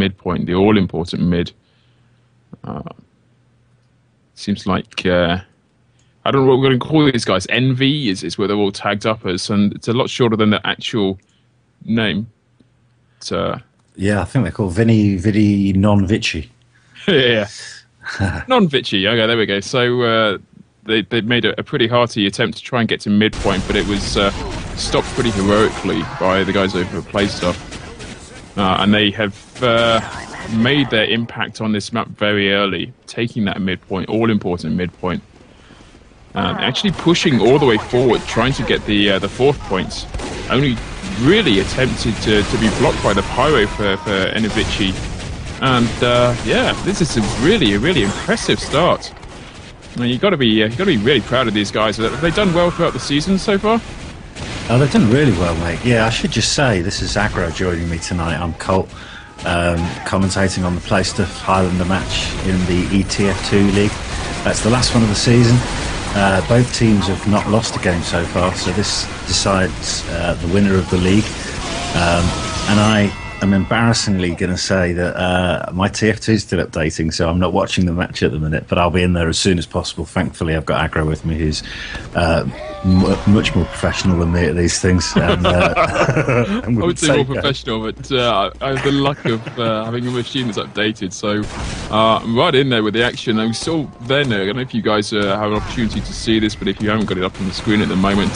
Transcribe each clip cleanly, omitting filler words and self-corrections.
midpoint, the all-important mid. Seems like, I don't know what we're going to call these guys. Envy is where they're all tagged up as, and it's a lot shorter than the actual name. Yeah, I think they're called Vidi non-Vici. Yeah. Non-Vici. Okay, there we go. So they made a pretty hearty attempt to try and get to midpoint, but it was stopped pretty heroically by the guys over at PlayStuff. And they have made their impact on this map very early, taking that midpoint, all-important midpoint. Actually pushing all the way forward, trying to get the fourth point. Only really attempted to be blocked by the pyro for Enovici. And yeah, this is a really impressive start. I mean, you got to be really proud of these guys. Have they done well throughout the season so far? Oh, they've done really well, mate. Yeah, I should just say, this is Aggro joining me tonight. I'm Colt, commentating on the PlayStuff Highlander match in the ETF2 League. That's the last one of the season. Both teams have not lost a game so far, so this decides the winner of the league. And I am embarrassingly going to say that my TF2 is still updating, so I'm not watching the match at the minute, but I'll be in there as soon as possible. Thankfully, I've got Aggro with me, who's much more professional than me at these things. And, I would say more professional, but I have the luck of having a machine that's updated, so I'm right in there with the action. I'm still there now. I don't know if you guys have an opportunity to see this, but if you haven't got it up on the screen at the moment,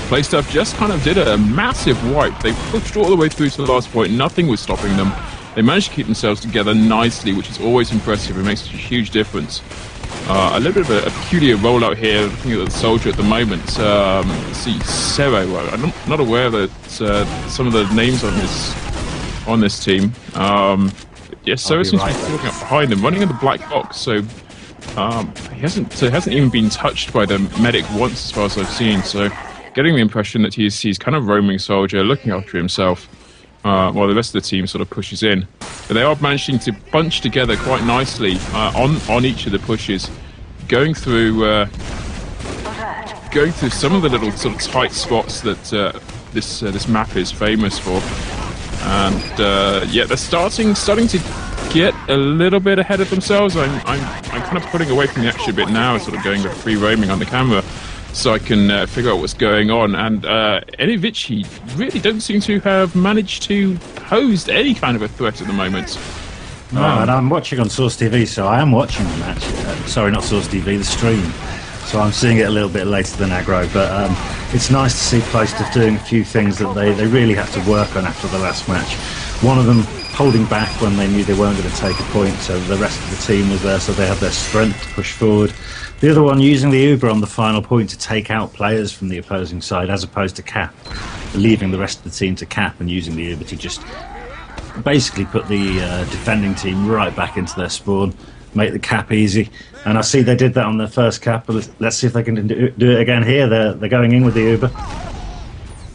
PlayStuff just kind of did a massive wipe. They pushed all the way through to the last point. Nothing was stopping them. They managed to keep themselves together nicely, which is always impressive. It makes a huge difference. A little bit of a peculiar rollout here, looking at the soldier at the moment. Let's see, Cero. I'm not aware that some of the names on this team. Yes, Cero seems to be walking up behind them, running in the black box. So he hasn't even been touched by the medic once, as far as I've seen. So getting the impression that he's kind of roaming soldier, looking after himself, while the rest of the team sort of pushes in. But they are managing to bunch together quite nicely on each of the pushes, going through some of the little sort of tight spots that this map is famous for. And yeah, they're starting to get a little bit ahead of themselves. I'm kind of putting away from the action a bit now, sort of going with free roaming on the camera, so I can figure out what's going on. And Enovici really don't seem to have managed to pose any kind of a threat at the moment. No, and I'm watching on Source TV, so I am watching the match. Sorry, not Source TV, the stream. So I'm seeing it a little bit later than Aggro, but it's nice to see PlayStuff doing a few things that they really have to work on after the last match. One of them holding back when they knew they weren't going to take a point, so the rest of the team was there, so they had their strength to push forward. The other one using the Uber on the final point to take out players from the opposing side, as opposed to cap, leaving the rest of the team to cap and using the Uber to just basically put the defending team right back into their spawn, make the cap easy. And I see they did that on their first cap, but let's see if they can do it again here. They're going in with the Uber.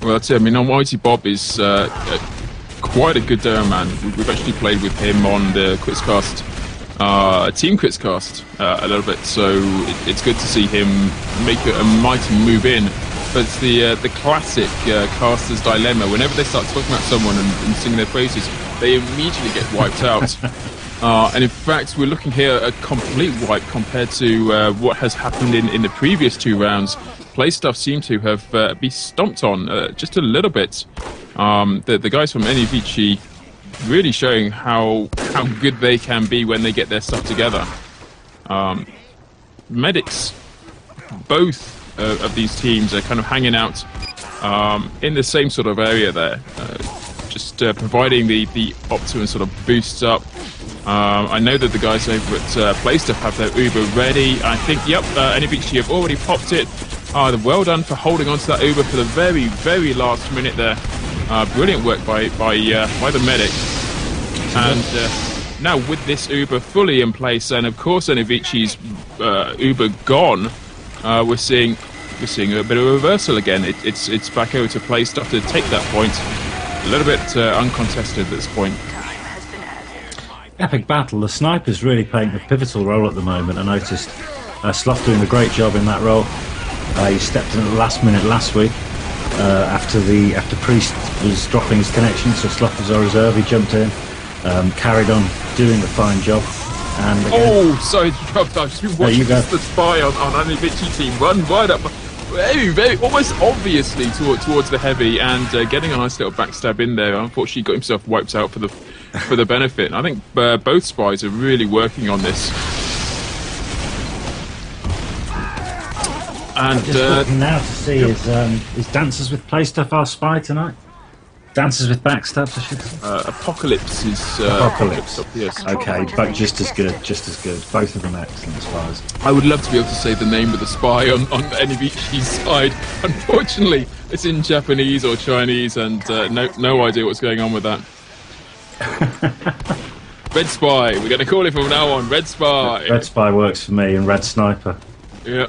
Well, that's it. I mean, Almighty Bob is quite a good demo man. We've actually played with him on the Quizcast, Team Quizcast a little bit, so it's good to see him make a mighty move in. But it's the classic caster's dilemma. Whenever they start talking about someone and singing their praises, they immediately get wiped out. And in fact, we're looking here at a complete wipe compared to what has happened in the previous two rounds. PlayStuff seem to have been stomped on just a little bit. The guys from Vici really showing how good they can be when they get their stuff together. Medics, both of these teams are kind of hanging out in the same sort of area there, just providing the optimum sort of boosts up. I know that the guys over at PlayStuff have their Uber ready. I think, yep, Vici have already popped it. Well done for holding on to that Uber for the very, very last minute there. Brilliant work by the medic. And now with this Uber fully in place, and of course Enovici's Uber gone, we're seeing a bit of a reversal again. It's back over to PlayStuff to take that point. A little bit uncontested at this point. Epic battle. The sniper's really playing a pivotal role at the moment. I noticed Sloth doing a great job in that role. He stepped in at the last minute last week after Priest was dropping his connection, so Sloth was our reserve. He jumped in, carried on doing a fine job. And again, sorry to interrupt. I've been watching the spy on the Vici team run wide up, very almost obviously towards the heavy, and getting a nice little backstab in there. Unfortunately, got himself wiped out for the benefit. And I think both spies are really working on this. And just looking now to see is Dancers with Play Stuff our spy tonight? Dancers with Backstabs, I should say. Apocalypse is Apocalypse. Yes. Okay, but just as good. Both of them excellent spies. I would love to be able to say the name of the spy on any Vici's side. Unfortunately, it's in Japanese or Chinese, and no idea what's going on with that. Red Spy. We're going to call it from now on. Red Spy. Red Spy works for me, and Red Sniper. Yeah.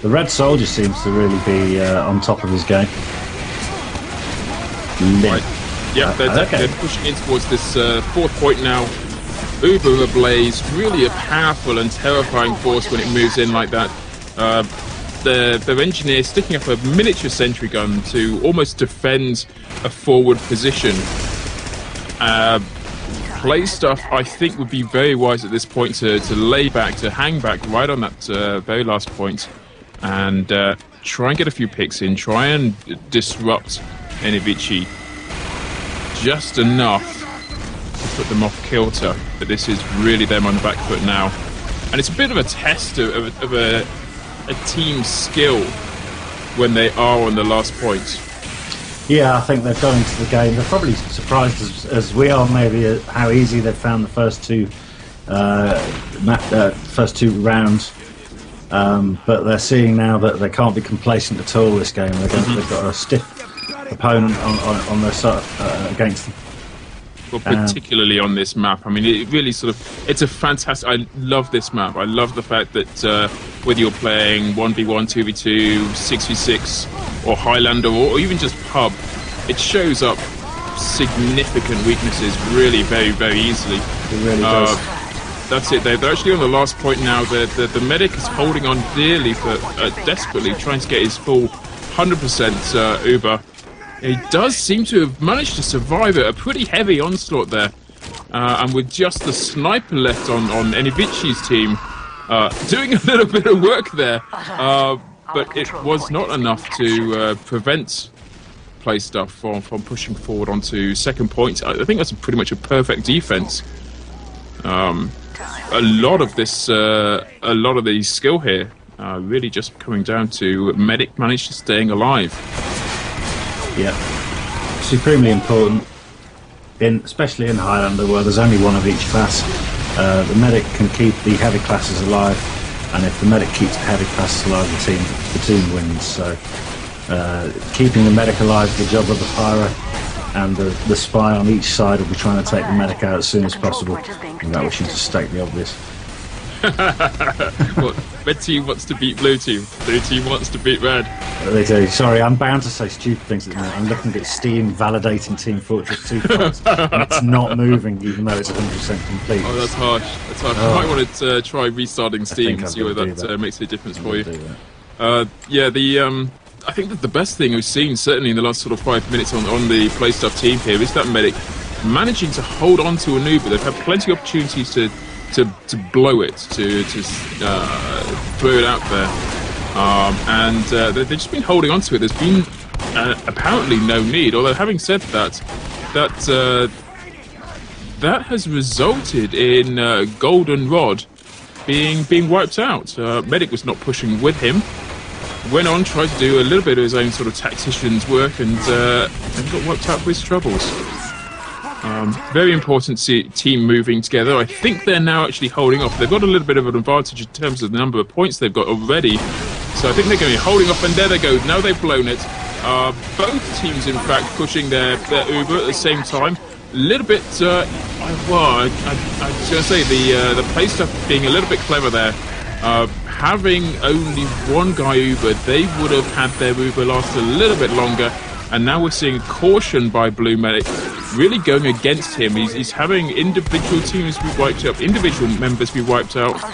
The Red Soldier seems to really be on top of his game. Right. Yeah, they're pushing in towards this fourth point now. Uber ablaze, really a powerful and terrifying force when it moves in like that. Their engineer sticking up a miniature sentry gun to almost defend a forward position. Play Stuff, I think, would be very wise at this point to lay back, to hang back right on that very last point. And try and get a few picks in, try and disrupt Vici just enough to put them off kilter. But this is really them on the back foot now. And it's a bit of a test of a team's skill when they are on the last point. Yeah, I think they've gone into the game. They're probably surprised as we are maybe at how easy they've found the first two rounds. But they're seeing now that they can't be complacent at all this game. They've got a stiff opponent on their side against them. Well, particularly on this map. I mean, it really it's a fantastic... I love this map. I love the fact that whether you're playing 1v1, 2v2, 6v6, or Highlander, or even just pub, it shows up significant weaknesses really very, very easily. It really does. That's it. They're actually on the last point now. The medic is holding on dearly desperately, trying to get his full 100% Uber. He does seem to have managed to survive a pretty heavy onslaught there. And with just the sniper left on Vici's team, doing a little bit of work there. But it was not enough to prevent Play Stuff from pushing forward onto second point. I think that's pretty much a perfect defense. A lot of the skill here really just coming down to medic managed to staying alive. Yeah, supremely important, especially in Highlander where there's only one of each class. The medic can keep the heavy classes alive, and if the medic keeps the heavy classes alive, the team wins. So keeping the medic alive is the job of the pyro, and the spy on each side will be trying to take the medic out as soon as possible, without wishing to state the obvious. Well, red team wants to beat blue team, blue team wants to beat red. They do. Sorry, I'm bound to say stupid things at the moment. I'm looking at Steam validating Team Fortress 2 files, and it's not moving even though it's 100% complete. Oh, that's harsh. That's harsh. You might want to try restarting Steam and see whether that makes a difference for you. Yeah, I think that the best thing we've seen, certainly in the last sort of 5 minutes on the Play Stuff team here, is that medic managing to hold on to an Uber. They've had plenty of opportunities to blow it, to throw it out there, and they've just been holding on to it. There's been apparently no need. Although having said that has resulted in Golden Rod being wiped out. Medic was not pushing with him. Went on, tried to do a little bit of his own sort of tactician's work, and got wiped out for his troubles. Very important team moving together. I think they're now actually holding off. They've got a little bit of an advantage in terms of the number of points they've got already. So I think they're going to be holding off, and there they go. Now they've blown it. Both teams, in fact, pushing their Uber at the same time. A little bit, I was going to say, the Play Stuff being a little bit clever there. Having only one guy Uber, they would have had their Uber last a little bit longer. And now we're seeing caution by Blue Medic really going against him. He's having individual teams be wiped out, individual members be wiped out,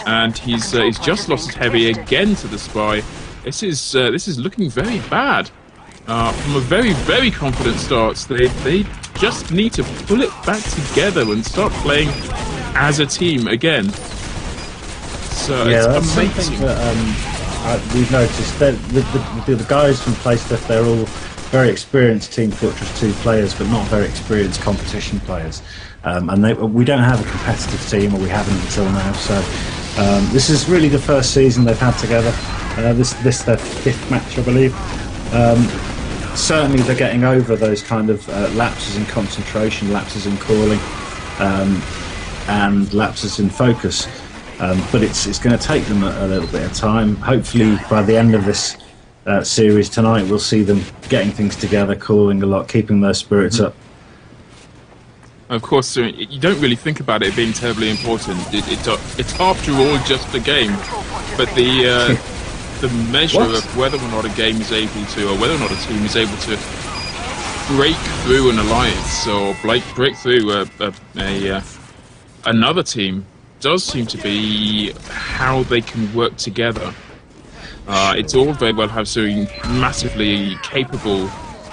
and he's just lost his heavy again to the spy. This is looking very bad. from a very, very confident start. They just need to pull it back together and start playing as a team again. So yeah, it's that's amazing. something that we've noticed. That the guys from PlayStuff, they're all very experienced Team Fortress 2 players, but not very experienced competition players. And we don't have a competitive team, or we haven't until now. So this is really the first season they've had together. This their 5th match, I believe. Certainly they're getting over those kind of lapses in concentration, lapses in calling, and lapses in focus. But it's going to take them a little bit of time. Hopefully by the end of this series tonight, we'll see them getting things together, calling a lot, keeping their spirits up. Of course, you don't really think about it being terribly important. It's after all just a game, but the measure of whether or not a game is able to, or whether or not a team is able to break through an alliance or break through another team, does seem to be how they can work together. It's all very well having massively capable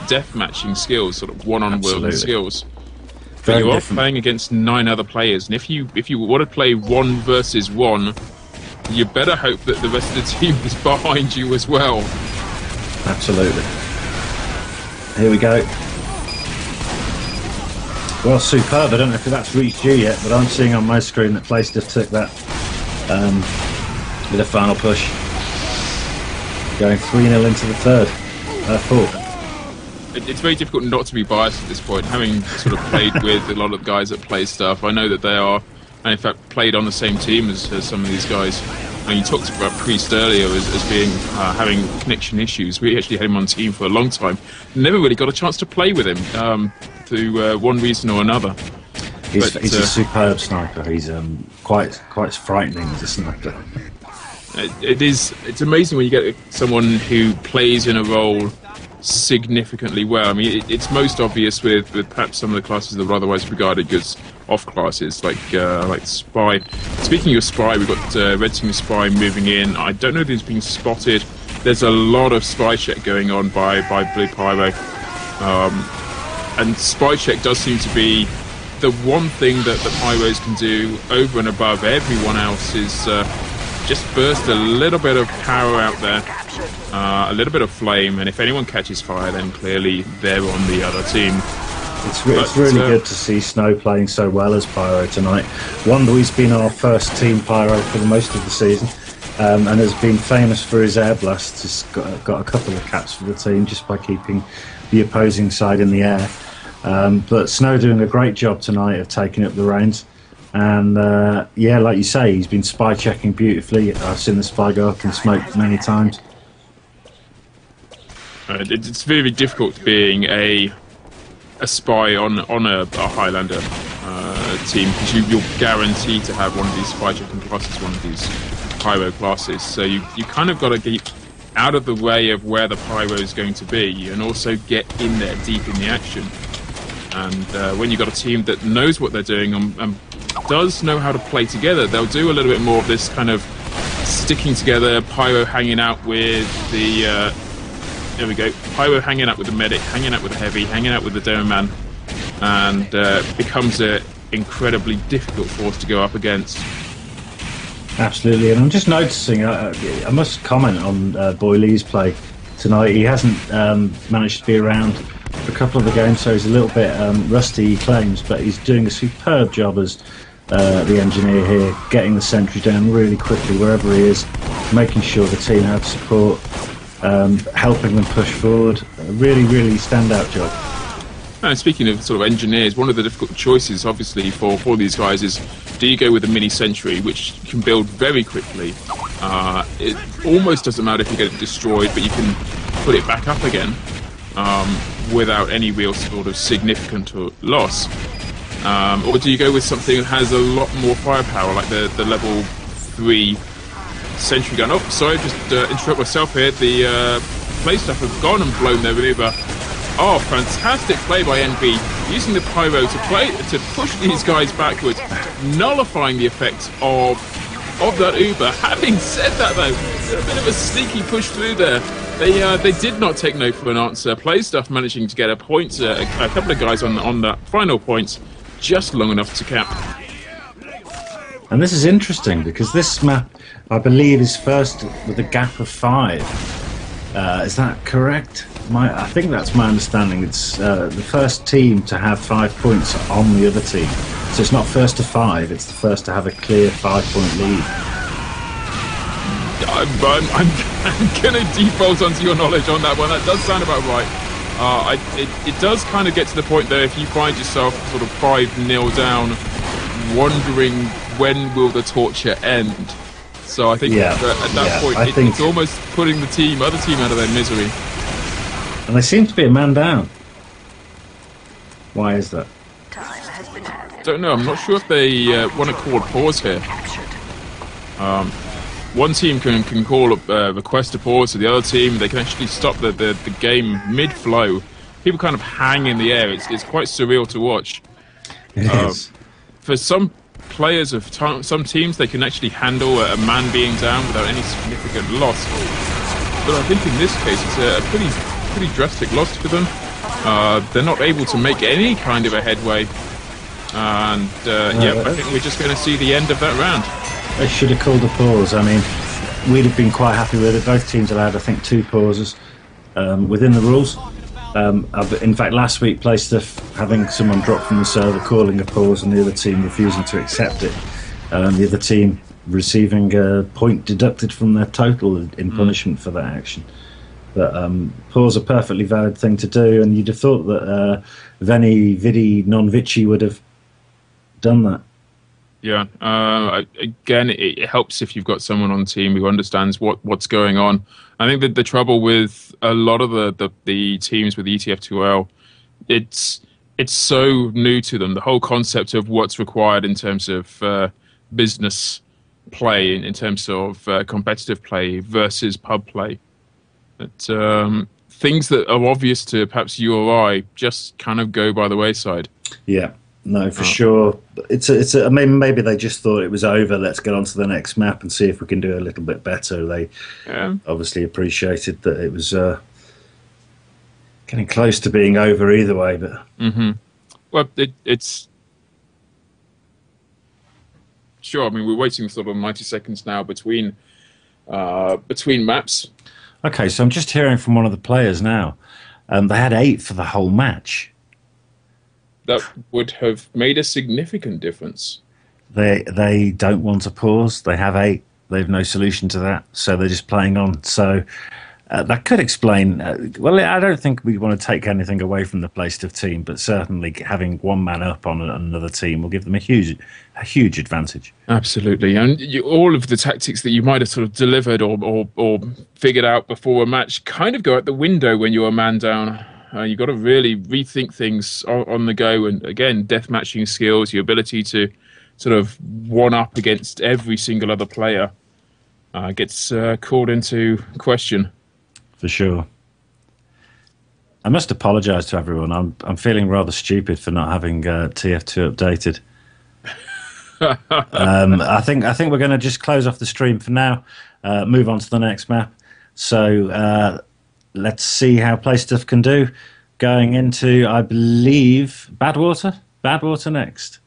death-matching skills, sort of one-on-one skills. But you are playing against 9 other players, and if you want to play 1 versus 1, you better hope that the rest of the team is behind you as well. Absolutely. Here we go. Well, superb. I don't know if that's reached you yet, but I'm seeing on my screen that PlayStuff took that with a final push. Going 3-0 into the 3rd. 4th. It's very difficult not to be biased at this point, having sort of played with a lot of guys that play stuff. I know that they are, and in fact, played on the same team as some of these guys. And you talked about Priest earlier as being having connection issues. We actually had him on team for a long time. Never really got a chance to play with him through one reason or another. He's a superb sniper. He's quite frightening as a sniper. It's amazing when you get someone who plays in a role significantly well. I mean, it's most obvious with perhaps some of the classes that are otherwise regarded as off classes, like Spy. Speaking of Spy, we've got Red Team Spy moving in. I don't know if he's been spotted. There's a lot of spy check going on by Blue Pyro, and spy check does seem to be the one thing that the Pyros can do over and above everyone else is just burst a little bit of power out there. A little bit of flame, and if anyone catches fire, then clearly they're on the other team. It's really good to see Snow playing so well as Pyro tonight. Wonderwee's been our first team Pyro for the most of the season, and has been famous for his air blasts. He's got a couple of caps for the team just by keeping the opposing side in the air. But Snow doing a great job tonight of taking up the reins. And yeah, like you say, he's been spy checking beautifully. I've seen the spy go up in smoke many times. It's very difficult being a spy on a Highlander team, because you're guaranteed to have one of these spy checking classes, one of these pyro classes. So you kind of got to get out of the way of where the pyro is going to be, and also get in there deep in the action. And when you've got a team that knows what they're doing and does know how to play together, they'll do a little bit more of this kind of sticking together, pyro hanging out with the there we go, pyro hanging out with the medic, hanging out with the heavy, hanging out with the demo man, and becomes an incredibly difficult force to go up against. Absolutely, and I'm just noticing, I must comment on Boy Lee's play tonight. He hasn't managed to be around for a couple of the games, so he's a little bit rusty, he claims, but he's doing a superb job as the engineer here, getting the sentry down really quickly wherever he is, making sure the team have support, helping them push forward. A really, really standout job. And speaking of sort of engineers, one of the difficult choices, obviously, for these guys is, do you go with a mini sentry, which can build very quickly? It almost doesn't matter if you get it destroyed, but you can put it back up again without any real sort of significant loss. Or do you go with something that has a lot more firepower, like the level 3 sentry gun? Oh, sorry, just interrupt myself here. The PlayStuff have gone and blown their Uber. Oh, fantastic play by NB, using the pyro to push these guys backwards, nullifying the effect of that Uber. Having said that, though, a bit of a sneaky push through there They did not take no for an answer. Play stuff managing to get a point, a couple of guys on that final point, just long enough to cap. And this is interesting because this map, I believe, is first with a gap of 5. Is that correct? I think that's my understanding. It's the first team to have 5 points on the other team. So it's not first to 5, it's the first to have a clear 5-point lead. I'm going to default onto your knowledge on that one. That does sound about right. It does kind of get to the point there if you find yourself sort of 5-0 down, wondering when will the torture end. So I think at that point, it's almost putting the other team out of their misery. And they seem to be a man down. Why is that? Don't know. I'm not sure if they want to call a pause here. One team can call a request a pause to the other team. They can actually stop the game mid-flow. People kind of hang in the air. It's quite surreal to watch. It is. For some players of some teams, they can actually handle a man being down without any significant loss. But I think in this case, it's a pretty drastic loss for them. They're not able to make any kind of a headway. And I think we're just going to see the end of that round. They should have called a pause. I mean, we'd have been quite happy with it. Both teams allowed, I think, 2 pauses within the rules. In fact, last week, PlayStuff having someone drop from the server, calling a pause, and the other team refusing to accept it. The other team receiving a point deducted from their total in punishment for that action. But pause a perfectly valid thing to do, and you'd have thought that Veni, Vidi, non-Vici would have done that. Yeah. Again, it helps if you've got someone on the team who understands what's going on. I think that the trouble with a lot of the teams with ETF2L, it's so new to them. The whole concept of what's required in terms of business play, in terms of competitive play versus pub play. That things that are obvious to perhaps you or I just kind of go by the wayside. Yeah. No, for sure. Maybe they just thought it was over. Let's get on to the next map and see if we can do a little bit better. They obviously appreciated that it was getting close to being over either way. But well, it's sure. I mean, we're waiting for sort of 90 seconds now between maps. Okay, so I'm just hearing from one of the players now. They had 8 for the whole match. That would have made a significant difference. They don't want to pause. They have 8. They have no solution to that, so they're just playing on. So that could explain. Well, I don't think we want to take anything away from the PlayStuff team, but certainly having one man up on another team will give them a huge advantage. Absolutely, and all of the tactics that you might have sort of delivered or figured out before a match kind of go out the window when you're a man down. You've got to really rethink things on the go. And again, deathmatching skills, your ability to sort of one-up against every single other player gets called into question. For sure. I must apologise to everyone. I'm feeling rather stupid for not having TF2 updated. I think we're going to just close off the stream for now, move on to the next map. So let's see how PlayStuff can do going into, I believe, Badwater next.